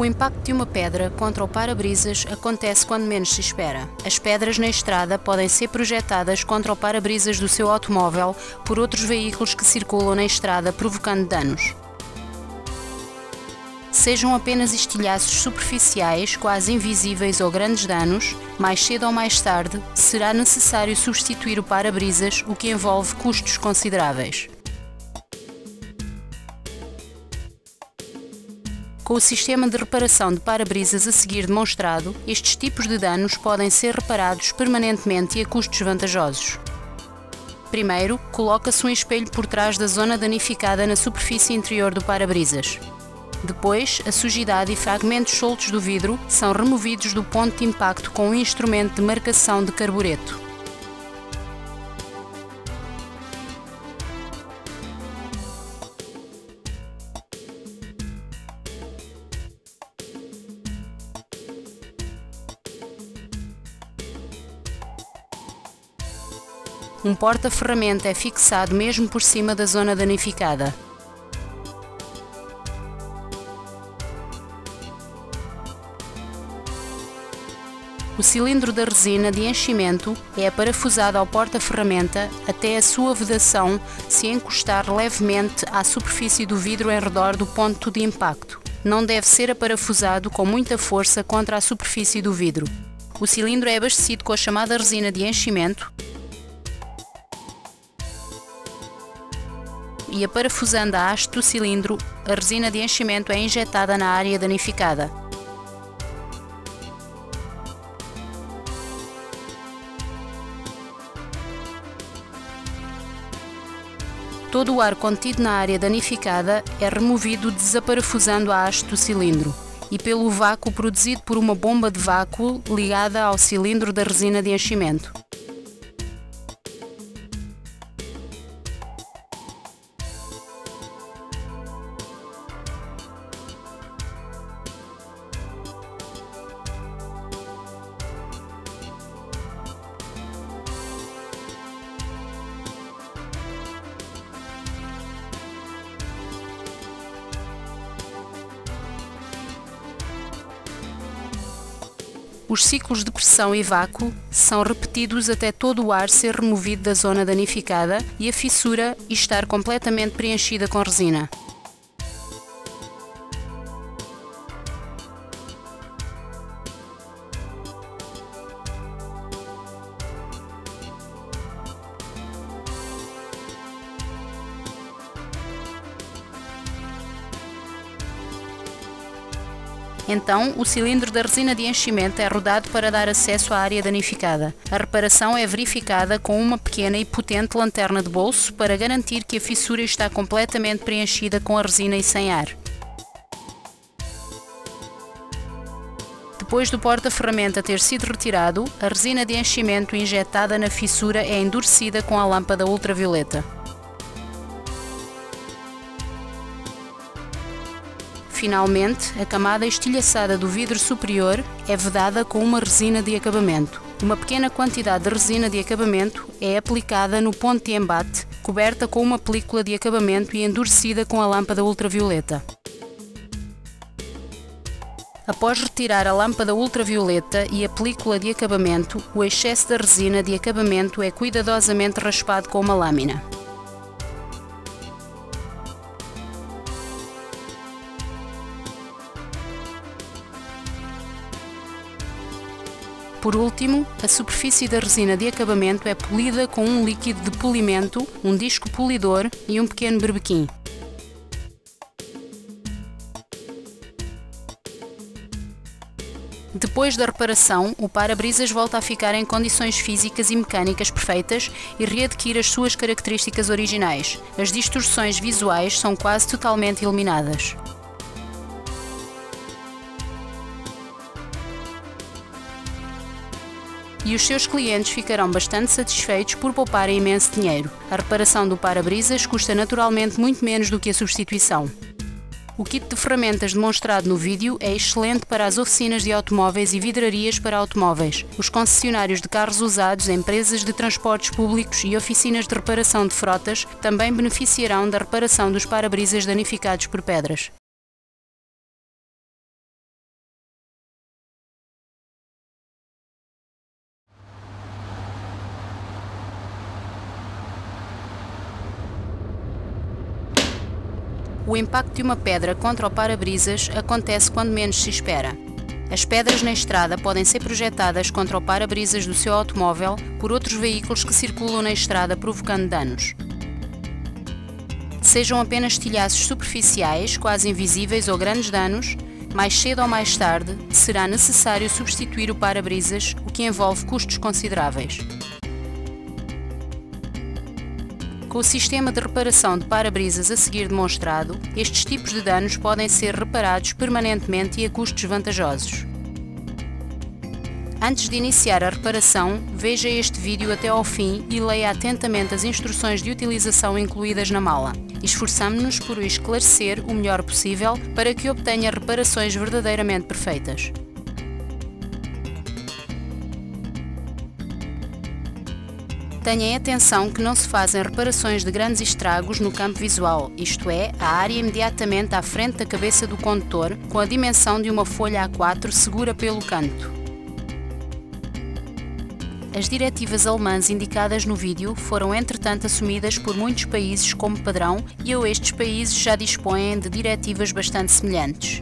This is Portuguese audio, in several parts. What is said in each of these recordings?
O impacto de uma pedra contra o para-brisas acontece quando menos se espera. As pedras na estrada podem ser projetadas contra o para-brisas do seu automóvel por outros veículos que circulam na estrada, provocando danos. Sejam apenas estilhaços superficiais, quase invisíveis ou grandes danos, mais cedo ou mais tarde será necessário substituir o para-brisas, o que envolve custos consideráveis. Com o sistema de reparação de para-brisas a seguir demonstrado, estes tipos de danos podem ser reparados permanentemente e a custos vantajosos. Primeiro, coloca-se um espelho por trás da zona danificada na superfície interior do para-brisas. Depois, a sujidade e fragmentos soltos do vidro são removidos do ponto de impacto com um instrumento de marcação de carbureto. Um porta-ferramenta é fixado mesmo por cima da zona danificada. O cilindro da resina de enchimento é parafusado ao porta-ferramenta até a sua vedação se encostar levemente à superfície do vidro em redor do ponto de impacto. Não deve ser aparafusado com muita força contra a superfície do vidro. O cilindro é abastecido com a chamada resina de enchimento e, aparafusando a haste do cilindro, a resina de enchimento é injetada na área danificada. Todo o ar contido na área danificada é removido desaparafusando a haste do cilindro e pelo vácuo produzido por uma bomba de vácuo ligada ao cilindro da resina de enchimento. Os ciclos de pressão e vácuo são repetidos até todo o ar ser removido da zona danificada e a fissura estar completamente preenchida com resina. Então, o cilindro da resina de enchimento é rodado para dar acesso à área danificada. A reparação é verificada com uma pequena e potente lanterna de bolso para garantir que a fissura está completamente preenchida com a resina e sem ar. Depois do porta-ferramenta ter sido retirado, a resina de enchimento injetada na fissura é endurecida com a lâmpada ultravioleta. Finalmente, a camada estilhaçada do vidro superior é vedada com uma resina de acabamento. Uma pequena quantidade de resina de acabamento é aplicada no ponto de embate, coberta com uma película de acabamento e endurecida com a lâmpada ultravioleta. Após retirar a lâmpada ultravioleta e a película de acabamento, o excesso da resina de acabamento é cuidadosamente raspado com uma lâmina. Por último, a superfície da resina de acabamento é polida com um líquido de polimento, um disco polidor e um pequeno berbequim. Depois da reparação, o para-brisas volta a ficar em condições físicas e mecânicas perfeitas e readquire as suas características originais. As distorções visuais são quase totalmente eliminadas. E os seus clientes ficarão bastante satisfeitos por pouparem imenso dinheiro. A reparação do para-brisas custa naturalmente muito menos do que a substituição. O kit de ferramentas demonstrado no vídeo é excelente para as oficinas de automóveis e vidrarias para automóveis, os concessionários de carros usados, empresas de transportes públicos e oficinas de reparação de frotas também beneficiarão da reparação dos para-brisas danificados por pedras. O impacto de uma pedra contra o para-brisas acontece quando menos se espera. As pedras na estrada podem ser projetadas contra o para-brisas do seu automóvel por outros veículos que circulam na estrada, provocando danos. Sejam apenas estilhaços superficiais, quase invisíveis ou grandes danos, mais cedo ou mais tarde será necessário substituir o para-brisas, o que envolve custos consideráveis. Com o sistema de reparação de para-brisas a seguir demonstrado, estes tipos de danos podem ser reparados permanentemente e a custos vantajosos. Antes de iniciar a reparação, veja este vídeo até ao fim e leia atentamente as instruções de utilização incluídas na mala. Esforçamo-nos por o esclarecer o melhor possível para que obtenha reparações verdadeiramente perfeitas. Tenham atenção que não se fazem reparações de grandes estragos no campo visual, isto é, a área imediatamente à frente da cabeça do condutor, com a dimensão de uma folha A4 segura pelo canto. As diretivas alemãs indicadas no vídeo foram entretanto assumidas por muitos países como padrão e estes países já dispõem de diretivas bastante semelhantes.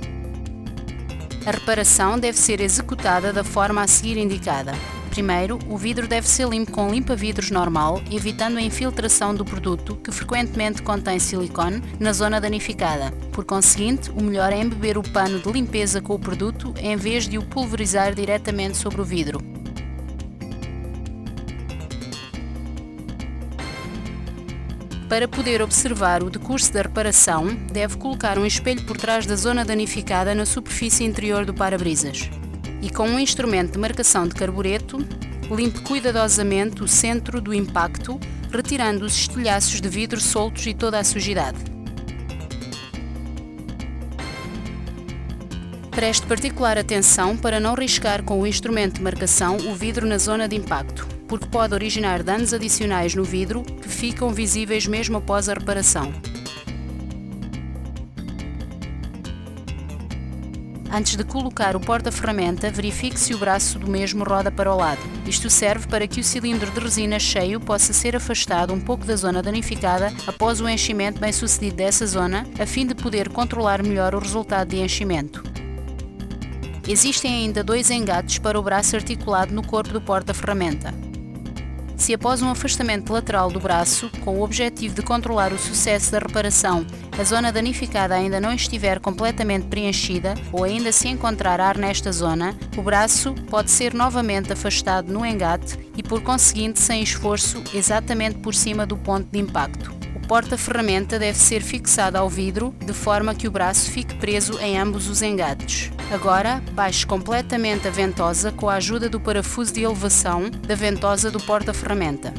A reparação deve ser executada da forma a seguir indicada. Primeiro, o vidro deve ser limpo com limpa-vidros normal, evitando a infiltração do produto, que frequentemente contém silicone, na zona danificada. Por conseguinte, o melhor é embeber o pano de limpeza com o produto em vez de o pulverizar diretamente sobre o vidro. Para poder observar o decurso da reparação, deve colocar um espelho por trás da zona danificada na superfície interior do para-brisas. E com um instrumento de marcação de carbureto, limpe cuidadosamente o centro do impacto, retirando os estilhaços de vidro soltos e toda a sujidade. Preste particular atenção para não riscar com o instrumento de marcação o vidro na zona de impacto, porque pode originar danos adicionais no vidro que ficam visíveis mesmo após a reparação. Antes de colocar o porta-ferramenta, verifique se o braço do mesmo roda para o lado. Isto serve para que o cilindro de resina cheio possa ser afastado um pouco da zona danificada após o enchimento bem-sucedido dessa zona, a fim de poder controlar melhor o resultado de enchimento. Existem ainda dois engates para o braço articulado no corpo do porta-ferramenta. Se após um afastamento lateral do braço, com o objetivo de controlar o sucesso da reparação, a zona danificada ainda não estiver completamente preenchida ou ainda se encontrar ar nesta zona, o braço pode ser novamente afastado no engate e, por conseguinte, sem esforço, exatamente por cima do ponto de impacto. O porta-ferramenta deve ser fixado ao vidro, de forma que o braço fique preso em ambos os engates. Agora, baixe completamente a ventosa com a ajuda do parafuso de elevação da ventosa do porta-ferramenta.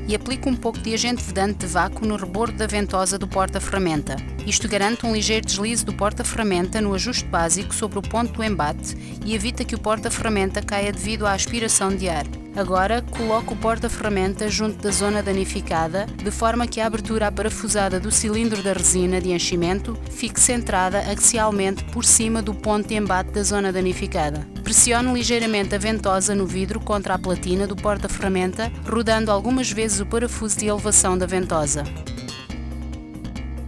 E aplique um pouco de agente vedante de vácuo no rebordo da ventosa do porta-ferramenta. Isto garante um ligeiro deslize do porta-ferramenta no ajuste básico sobre o ponto do embate e evita que o porta-ferramenta caia devido à aspiração de ar. Agora, coloque o porta-ferramenta junto da zona danificada, de forma que a abertura aparafusada do cilindro da resina de enchimento fique centrada axialmente por cima do ponto de embate da zona danificada. Pressione ligeiramente a ventosa no vidro contra a platina do porta-ferramenta, rodando algumas vezes o parafuso de elevação da ventosa.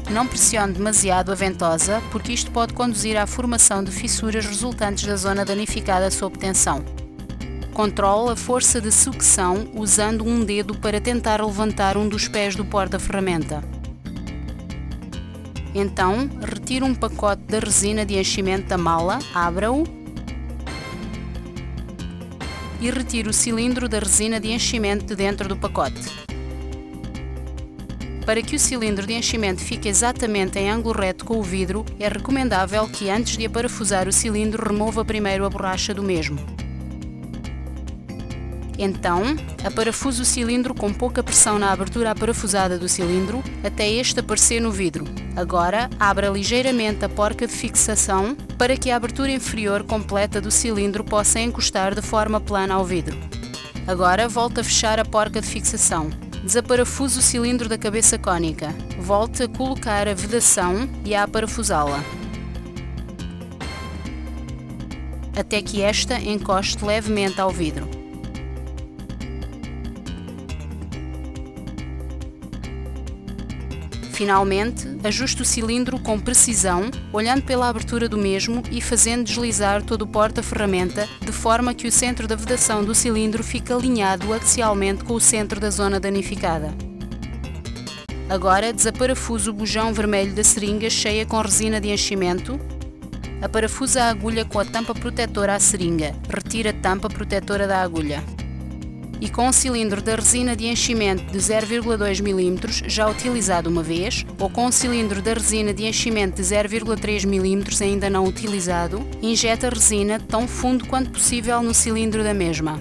Não pressione demasiado a ventosa, porque isto pode conduzir à formação de fissuras resultantes da zona danificada sob tensão. Controle a força de sucção usando um dedo para tentar levantar um dos pés do porta-ferramenta. Então, retire um pacote da resina de enchimento da mala, abra-o e retire o cilindro da resina de enchimento de dentro do pacote. Para que o cilindro de enchimento fique exatamente em ângulo reto com o vidro, é recomendável que antes de aparafusar o cilindro remova primeiro a borracha do mesmo. Então, aparafuse o cilindro com pouca pressão na abertura aparafusada do cilindro, até este aparecer no vidro. Agora, abra ligeiramente a porca de fixação para que a abertura inferior completa do cilindro possa encostar de forma plana ao vidro. Agora, volte a fechar a porca de fixação. Desaparafuse o cilindro da cabeça cônica. Volte a colocar a vedação e a aparafusá-la, até que esta encoste levemente ao vidro. Finalmente, ajuste o cilindro com precisão, olhando pela abertura do mesmo e fazendo deslizar todo o porta-ferramenta, de forma que o centro da vedação do cilindro fique alinhado axialmente com o centro da zona danificada. Agora, desaparafuse o bujão vermelho da seringa cheia com resina de enchimento. Aparafusa a agulha com a tampa protetora à seringa. Retire a tampa protetora da agulha. E com o cilindro da resina de enchimento de 0,2 mm já utilizado uma vez, ou com o cilindro da resina de enchimento de 0,3 mm ainda não utilizado, injeta a resina tão fundo quanto possível no cilindro da mesma.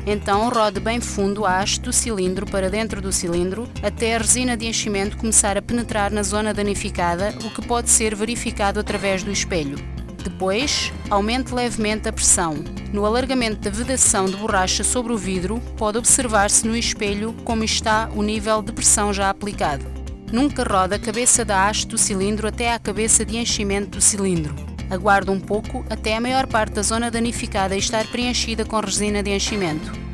Então rode bem fundo a haste do cilindro para dentro do cilindro, até a resina de enchimento começar a penetrar na zona danificada, o que pode ser verificado através do espelho. Depois, aumente levemente a pressão. No alargamento da vedação de borracha sobre o vidro, pode observar-se no espelho como está o nível de pressão já aplicado. Nunca rode a cabeça da haste do cilindro até à cabeça de enchimento do cilindro. Aguarde um pouco até a maior parte da zona danificada estar preenchida com resina de enchimento.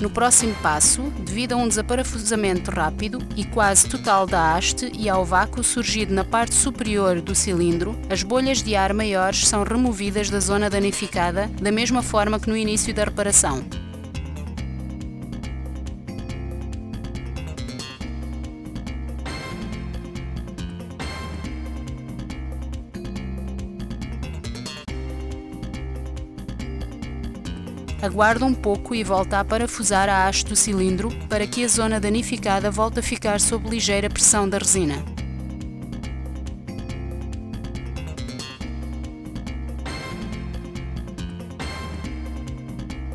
No próximo passo, devido a um desaparafusamento rápido e quase total da haste e ao vácuo surgido na parte superior do cilindro, as bolhas de ar maiores são removidas da zona danificada, da mesma forma que no início da reparação. Aguarde um pouco e volta a parafusar a haste do cilindro para que a zona danificada volte a ficar sob ligeira pressão da resina.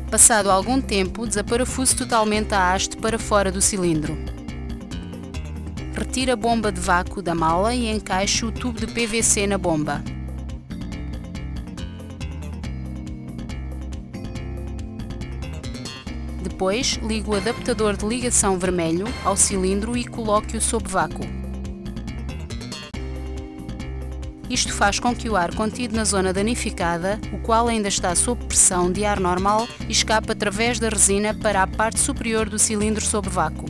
Passado algum tempo, desaparafuse totalmente a haste para fora do cilindro. Retire a bomba de vácuo da mala e encaixe o tubo de PVC na bomba. Depois, ligue o adaptador de ligação vermelho ao cilindro e coloque-o sob vácuo. Isto faz com que o ar contido na zona danificada, o qual ainda está sob pressão de ar normal, escape através da resina para a parte superior do cilindro sob vácuo.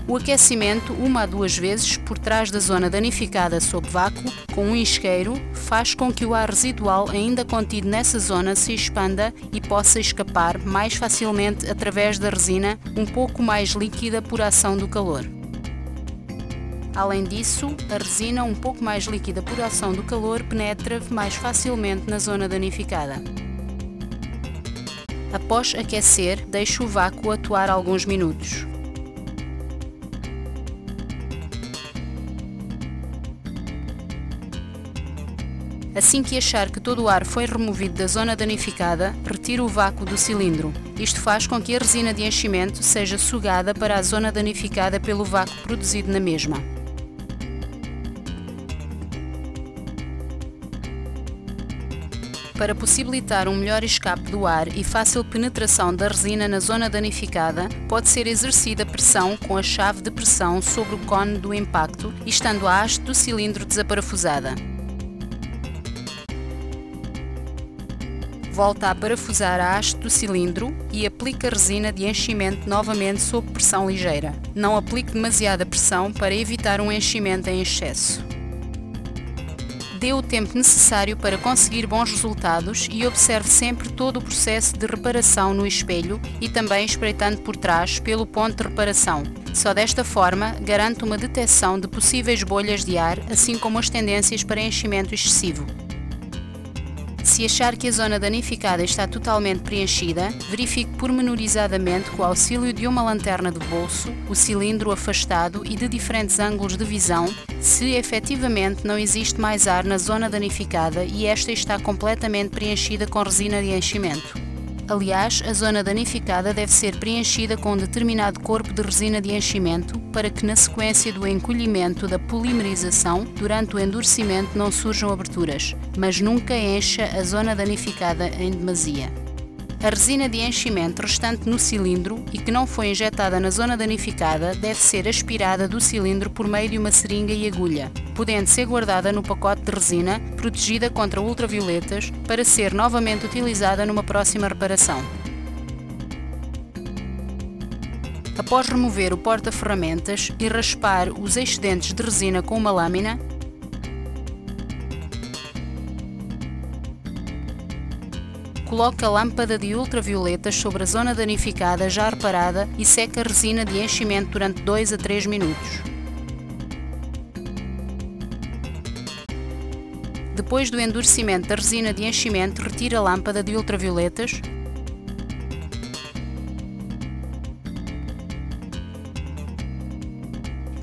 O aquecimento, 1 a 2 vezes, por trás da zona danificada sob vácuo, com um isqueiro, faz com que o ar residual ainda contido nessa zona se expanda e possa escapar mais facilmente através da resina, um pouco mais líquida por ação do calor. Além disso, a resina um pouco mais líquida por ação do calor penetra mais facilmente na zona danificada. Após aquecer, deixe o vácuo atuar alguns minutos. Assim que achar que todo o ar foi removido da zona danificada, retire o vácuo do cilindro. Isto faz com que a resina de enchimento seja sugada para a zona danificada pelo vácuo produzido na mesma. Para possibilitar um melhor escape do ar e fácil penetração da resina na zona danificada, pode ser exercida pressão com a chave de pressão sobre o cone do impacto, estando a haste do cilindro desaparafusada. Volta a parafusar a haste do cilindro e aplique a resina de enchimento novamente sob pressão ligeira. Não aplique demasiada pressão para evitar um enchimento em excesso. Dê o tempo necessário para conseguir bons resultados e observe sempre todo o processo de reparação no espelho e também espreitando por trás pelo ponto de reparação. Só desta forma garante uma detecção de possíveis bolhas de ar, assim como as tendências para enchimento excessivo. Se achar que a zona danificada está totalmente preenchida, verifique pormenorizadamente com o auxílio de uma lanterna de bolso, o cilindro afastado e de diferentes ângulos de visão, se efetivamente não existe mais ar na zona danificada e esta está completamente preenchida com resina de enchimento. Aliás, a zona danificada deve ser preenchida com um determinado corpo de resina de enchimento para que na sequência do encolhimento da polimerização, durante o endurecimento não surjam aberturas, mas nunca encha a zona danificada em demasia. A resina de enchimento restante no cilindro e que não foi injetada na zona danificada deve ser aspirada do cilindro por meio de uma seringa e agulha, podendo ser guardada no pacote de resina, protegida contra ultravioletas, para ser novamente utilizada numa próxima reparação. Após remover o porta-ferramentas e raspar os excedentes de resina com uma lâmina, coloque a lâmpada de ultravioletas sobre a zona danificada já reparada e seque a resina de enchimento durante 2 a 3 minutos. Depois do endurecimento da resina de enchimento, retire a lâmpada de ultravioletas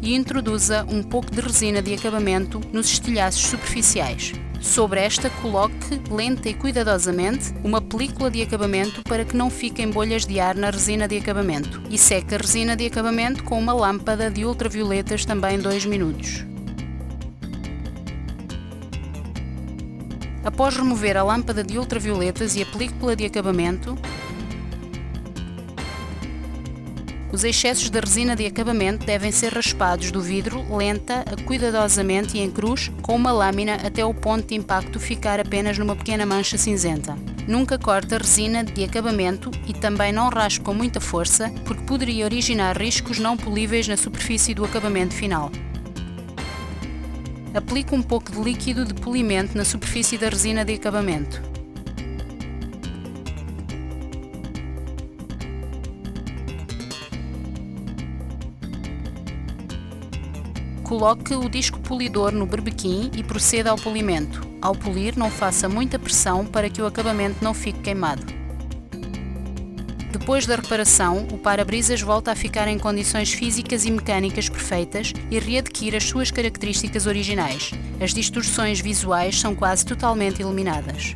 e introduza um pouco de resina de acabamento nos estilhaços superficiais. Sobre esta, coloque lenta e cuidadosamente uma película de acabamento para que não fiquem bolhas de ar na resina de acabamento e seque a resina de acabamento com uma lâmpada de ultravioletas também 2 minutos. Após remover a lâmpada de ultravioletas e a película de acabamento, os excessos da resina de acabamento devem ser raspados do vidro lenta, cuidadosamente e em cruz, com uma lâmina até o ponto de impacto ficar apenas numa pequena mancha cinzenta. Nunca corte a resina de acabamento e também não raspe com muita força, porque poderia originar riscos não políveis na superfície do acabamento final. Aplique um pouco de líquido de polimento na superfície da resina de acabamento. Coloque o disco polidor no berbequim e proceda ao polimento. Ao polir, não faça muita pressão para que o acabamento não fique queimado. Depois da reparação, o para-brisas volta a ficar em condições físicas e mecânicas perfeitas e readquire as suas características originais. As distorções visuais são quase totalmente eliminadas.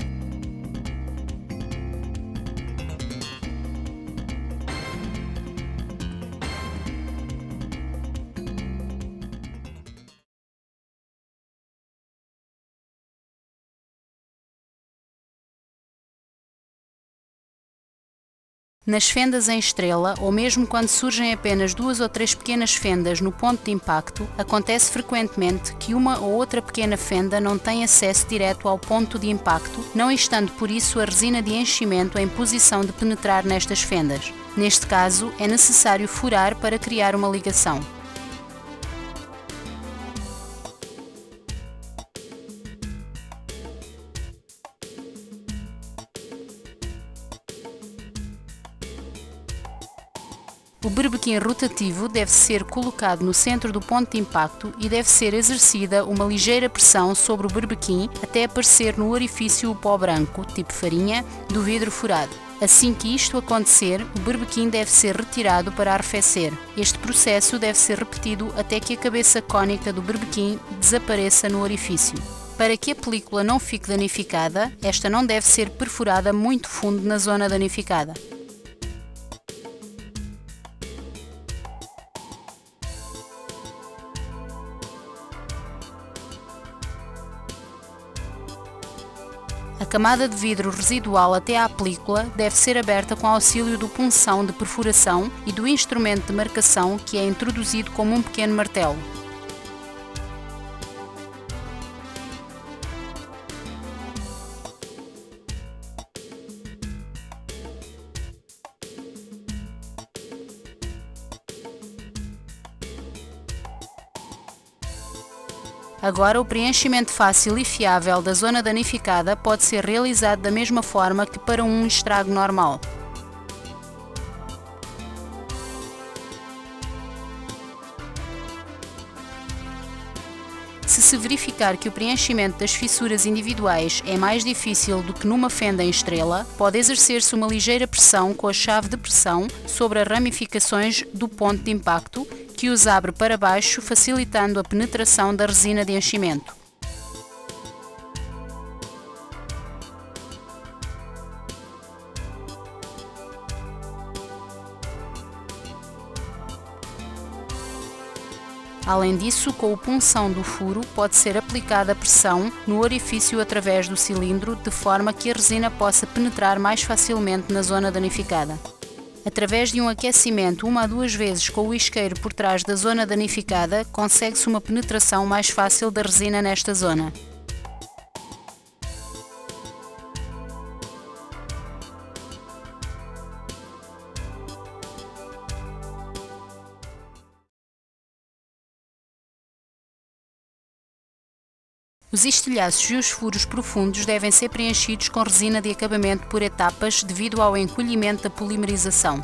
Nas fendas em estrela, ou mesmo quando surgem apenas 2 ou 3 pequenas fendas no ponto de impacto, acontece frequentemente que uma ou outra pequena fenda não tem acesso direto ao ponto de impacto, não estando por isso a resina de enchimento em posição de penetrar nestas fendas. Neste caso, é necessário furar para criar uma ligação. O berbequim rotativo deve ser colocado no centro do ponto de impacto e deve ser exercida uma ligeira pressão sobre o berbequim até aparecer no orifício o pó branco, tipo farinha, do vidro furado. Assim que isto acontecer, o berbequim deve ser retirado para arrefecer. Este processo deve ser repetido até que a cabeça cônica do berbequim desapareça no orifício. Para que a película não fique danificada, esta não deve ser perfurada muito fundo na zona danificada. A camada de vidro residual até à película deve ser aberta com auxílio do punção de perfuração e do instrumento de marcação que é introduzido como um pequeno martelo. Agora, o preenchimento fácil e fiável da zona danificada pode ser realizado da mesma forma que para um estrago normal. Se se verificar que o preenchimento das fissuras individuais é mais difícil do que numa fenda em estrela, pode exercer-se uma ligeira pressão com a chave de pressão sobre as ramificações do ponto de impacto, que os abre para baixo, facilitando a penetração da resina de enchimento. Além disso, com a punção do furo, pode ser aplicada pressão no orifício através do cilindro, de forma que a resina possa penetrar mais facilmente na zona danificada. Através de um aquecimento 1 a 2 vezes com o isqueiro por trás da zona danificada, consegue-se uma penetração mais fácil da resina nesta zona. Os estilhaços e os furos profundos devem ser preenchidos com resina de acabamento por etapas devido ao encolhimento da polimerização.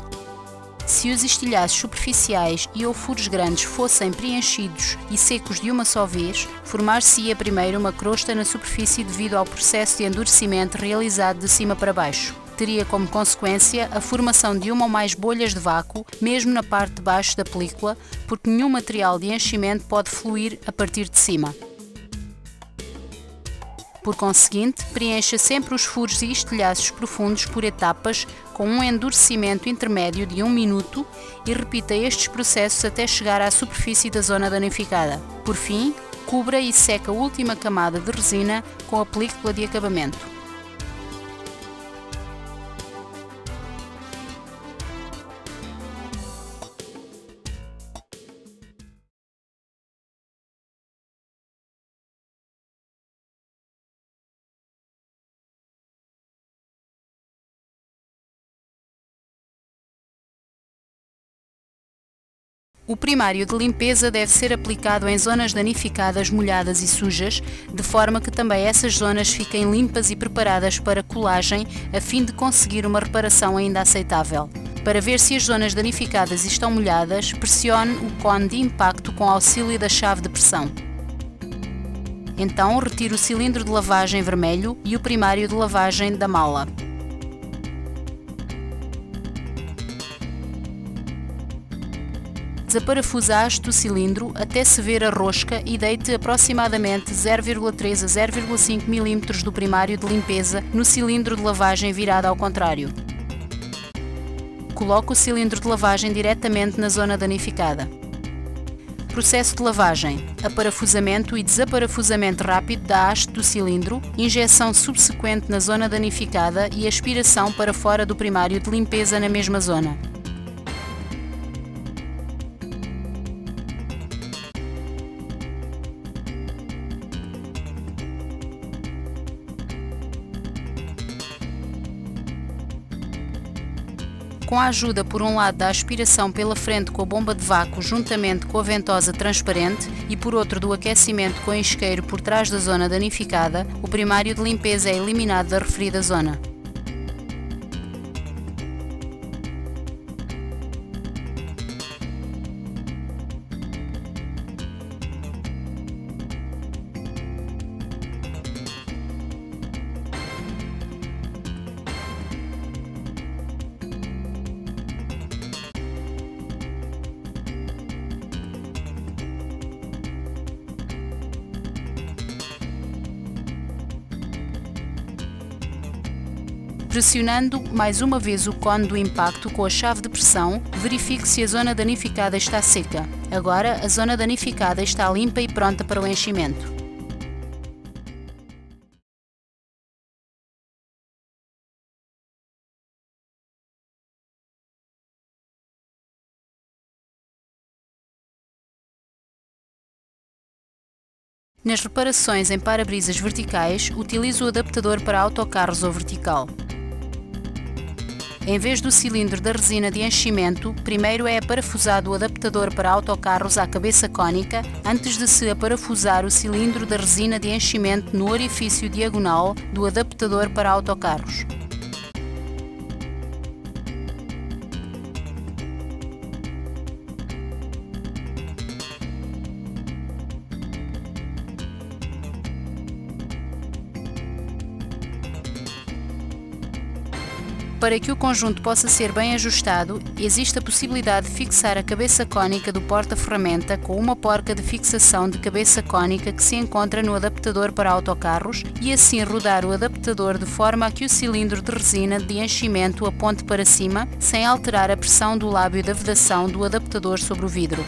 Se os estilhaços superficiais e ou furos grandes fossem preenchidos e secos de uma só vez, formar-se-ia primeiro uma crosta na superfície devido ao processo de endurecimento realizado de cima para baixo. Teria como consequência a formação de uma ou mais bolhas de vácuo, mesmo na parte de baixo da película, porque nenhum material de enchimento pode fluir a partir de cima. Por conseguinte, preencha sempre os furos e estilhaços profundos por etapas com um endurecimento intermédio de 1 minuto e repita estes processos até chegar à superfície da zona danificada. Por fim, cubra e seca a última camada de resina com a película de acabamento. O primário de limpeza deve ser aplicado em zonas danificadas, molhadas e sujas, de forma que também essas zonas fiquem limpas e preparadas para colagem, a fim de conseguir uma reparação ainda aceitável. Para ver se as zonas danificadas estão molhadas, pressione o cone de impacto com auxílio da chave de pressão. Então, retire o cilindro de lavagem vermelho e o primário de lavagem da mala. Desaparafusa a haste do cilindro até se ver a rosca e deite aproximadamente 0,3 a 0,5 mm do primário de limpeza no cilindro de lavagem virado ao contrário. Coloque o cilindro de lavagem diretamente na zona danificada. Processo de lavagem: aparafusamento e desaparafusamento rápido da haste do cilindro, injeção subsequente na zona danificada e aspiração para fora do primário de limpeza na mesma zona. Com a ajuda por um lado da aspiração pela frente com a bomba de vácuo juntamente com a ventosa transparente e por outro do aquecimento com isqueiro por trás da zona danificada, o primário de limpeza é eliminado da referida zona. Pressionando mais uma vez o cone do impacto com a chave de pressão, verifique se a zona danificada está seca. Agora, a zona danificada está limpa e pronta para o enchimento. Nas reparações em para-brisas verticais, utilize o adaptador para autocarros ou vertical. Em vez do cilindro da resina de enchimento, primeiro é aparafusado o adaptador para autocarros à cabeça cônica, antes de se aparafusar o cilindro da resina de enchimento no orifício diagonal do adaptador para autocarros. Para que o conjunto possa ser bem ajustado, existe a possibilidade de fixar a cabeça cônica do porta-ferramenta com uma porca de fixação de cabeça cônica que se encontra no adaptador para autocarros e assim rodar o adaptador de forma a que o cilindro de resina de enchimento aponte para cima, sem alterar a pressão do lábio da vedação do adaptador sobre o vidro.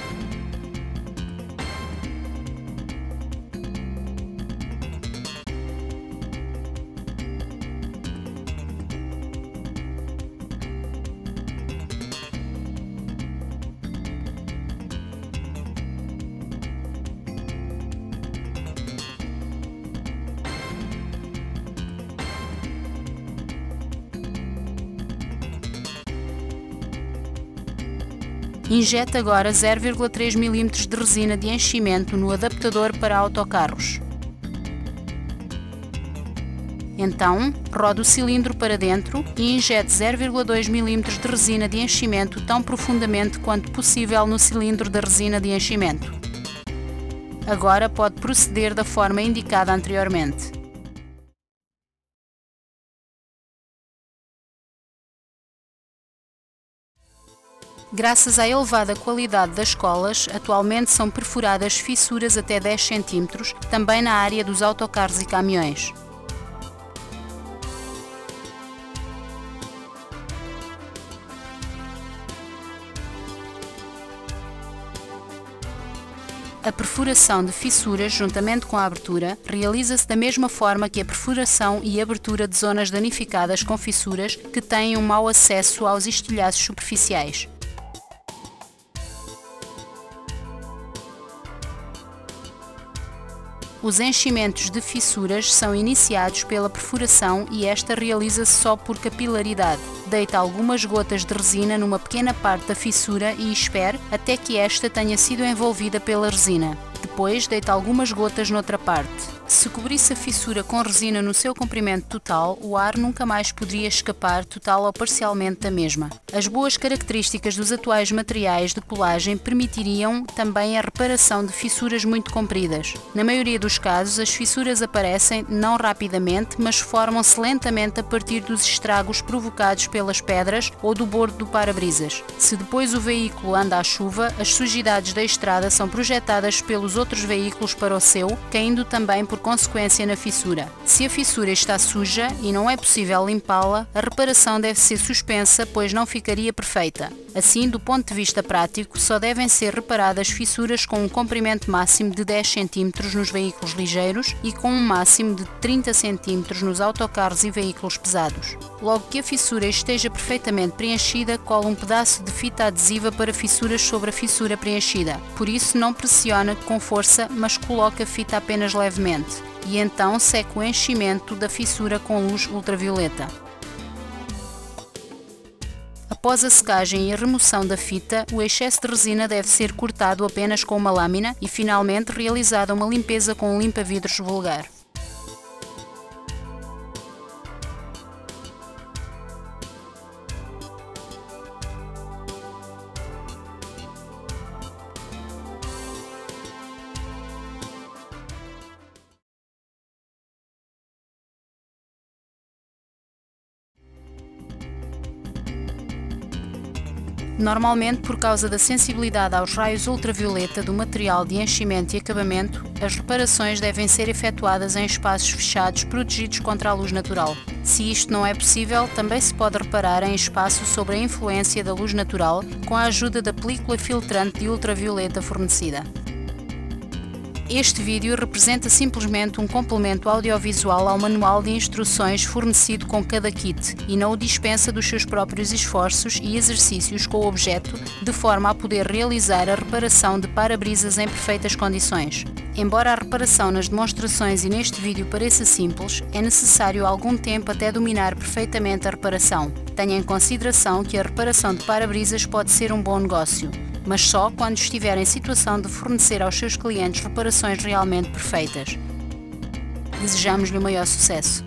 Injete agora 0,3 mm de resina de enchimento no adaptador para autocarros. Então, rode o cilindro para dentro e injete 0,2 mm de resina de enchimento tão profundamente quanto possível no cilindro da resina de enchimento. Agora pode proceder da forma indicada anteriormente. Graças à elevada qualidade das colas, atualmente são perfuradas fissuras até 10 cm, também na área dos autocarros e caminhões. A perfuração de fissuras, juntamente com a abertura, realiza-se da mesma forma que a perfuração e abertura de zonas danificadas com fissuras que têm um mau acesso aos estilhaços superficiais. Os enchimentos de fissuras são iniciados pela perfuração e esta realiza-se só por capilaridade. Deita algumas gotas de resina numa pequena parte da fissura e espere até que esta tenha sido envolvida pela resina. Depois, deita algumas gotas noutra parte. Se cobrisse a fissura com resina no seu comprimento total, o ar nunca mais poderia escapar total ou parcialmente da mesma. As boas características dos atuais materiais de colagem permitiriam também a reparação de fissuras muito compridas. Na maioria dos casos, as fissuras aparecem não rapidamente, mas formam-se lentamente a partir dos estragos provocados pelas pedras ou do bordo do para-brisas. Se depois o veículo anda à chuva, as sujidades da estrada são projetadas pelos outros veículos para o seu, caindo também por consequência na fissura. Se a fissura está suja e não é possível limpá-la, a reparação deve ser suspensa, pois não ficaria perfeita. Assim, do ponto de vista prático, só devem ser reparadas fissuras com um comprimento máximo de 10 cm nos veículos ligeiros e com um máximo de 30 cm nos autocarros e veículos pesados. Logo que a fissura esteja perfeitamente preenchida, cola um pedaço de fita adesiva para fissuras sobre a fissura preenchida. Por isso, não pressiona com força, mas coloca a fita apenas levemente. E então seca o enchimento da fissura com luz ultravioleta. Após a secagem e a remoção da fita, o excesso de resina deve ser cortado apenas com uma lâmina e finalmente realizada uma limpeza com um limpa-vidros vulgar. Normalmente, por causa da sensibilidade aos raios ultravioleta do material de enchimento e acabamento, as reparações devem ser efetuadas em espaços fechados protegidos contra a luz natural. Se isto não é possível, também se pode reparar em espaço sob a influência da luz natural com a ajuda da película filtrante de ultravioleta fornecida. Este vídeo representa simplesmente um complemento audiovisual ao manual de instruções fornecido com cada kit e não o dispensa dos seus próprios esforços e exercícios com o objeto, de forma a poder realizar a reparação de para-brisas em perfeitas condições. Embora a reparação nas demonstrações e neste vídeo pareça simples, é necessário algum tempo até dominar perfeitamente a reparação. Tenha em consideração que a reparação de para-brisas pode ser um bom negócio, mas só quando estiver em situação de fornecer aos seus clientes reparações realmente perfeitas. Desejamos-lhe o maior sucesso.